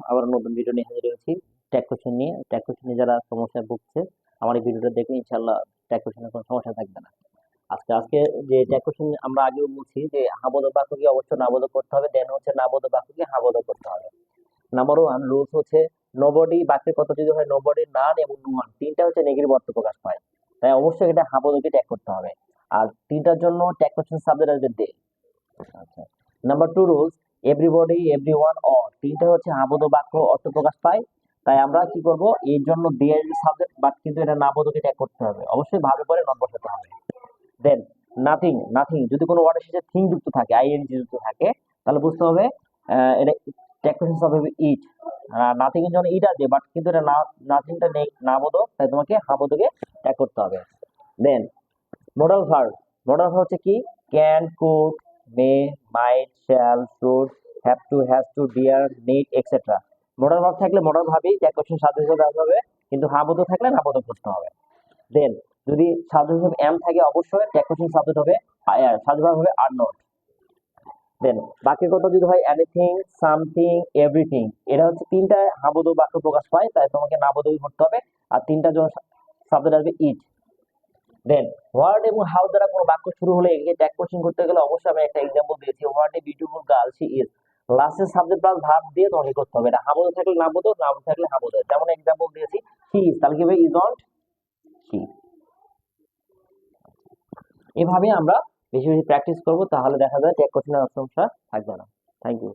আবার নতুন ভিডিও নিয়ে হাজির হয়েছি ট্যাগ কোশ্চেন নিয়ে। ট্যাগ কোশ্চেন নিয়ে যারা সমস্যায় ভুগছে আমার এই ভিডিওটা দেখলে ইনশাল্লাহ ট্যাগ কোশ্চেনের কোনো সমস্যা থাকবে না। আজকে যে ট্যাগ কোশ্চেন আমরা আগেও বলছি যে হাবোধক বাক্যকে অবশ্যই নাবোধক করতে হবে, দেন হচ্ছে নাবোধক বাক্যকে হাবোধক করতে হবে। নাম্বার ওয়ান রুলস হচ্ছে নোবডি বাক্যের কথা যদি হয় নোবডি, নান এবং নুয়ান তিনটা হচ্ছে নেগেটিভ অর্থ প্রকাশ পায়, তাই অবশ্যই এটা হাবোধকে ট্যাগ করতে হবে। আর তিনটার জন্য ট্যাগ কোশ্চেন সাবজেক্ট আসবে দে। আচ্ছা, number two rules everybody, everyone, all তিনটা হচ্ছে আবদ্ধ বাক্য অর্থ প্রকাশ পায়, তাই আমরা কি করব এর জন্য দেয়ার সাবজেক্ট, বাট কিন্তু এটা নাবোধকে ট্যাগ করতে হবে, অবশ্যই ভাবে পরে নট বসাতে হবে। দেন নাথিং, নাথিং যদি কোনো ওয়ার্ডের শেষে থিং যুক্ত থাকে, আইএনজি যুক্ত থাকে, তাহলে বুঝতে হবে এটা ট্যাগ কোশ্চেন হবে ইট। নাথিং এর জন্য ইট আছে, বাট কিন্তু এটা নাথিংটা নেই, নাবোধক, তাই তোমাকে হাবোধকে ট্যাগ করতে হবে। Then modal verb, modal verb হচ্ছে কি can, could, may, might, shall, should, have to, has to, dare, need, etcetera. Modal verb থাকলে মোডাল ভাবই ট্যাগ কোশ্চেন সাবজেক্ট হিসেবে ব্যবহার হবে, কিন্তু হাবোধক থাকলে নাবোধক করতে হবে। দেন যদি সাবজেক্ট হিসেবে এম থাকে অবশ্যই ট্যাগ কোশ্চেন সাবজেক্ট হবে সাবজেক্ট ভার্ব হবে আর নট। দেন বাক্যের কথা যদি হয় এনিথিং, সামথিং, এভরিথিং, এটা হচ্ছে তিনটা হাবোধক বাক্য প্রকাশ পায়, তাই তোমাকে নাবোধক করতে হবে। আর তিনটা জন সাবজেক্ট আসবে ইট। দেন হোয়াট এবং হাউ দ্বারা কোনো বাক্য শুরু হলে একে ট্যাগ কোশ্চেন করতে গেলে অবশ্যই আমি একটা এক্সাম্পল দিয়েছি, what a beautiful girl she is, লাস্টের সাবজেক্ট প্লাস ভার্ব দিয়ে তোমাকে করতে হবে। এটা হাবোধক থাকলে নাবোধক, নাবোধক থাকলে হাবোধক। যেমন এক্সাম্পল দিয়েছি শি ইজ, তাহলে কি হবে ইজ নট শি। এভাবে আমরা বেশি বেশি প্র্যাকটিস করব, তাহলে দেখা যায় ট্যাগ কোশ্চেনের সমস্যা থাকবে না। Thank you.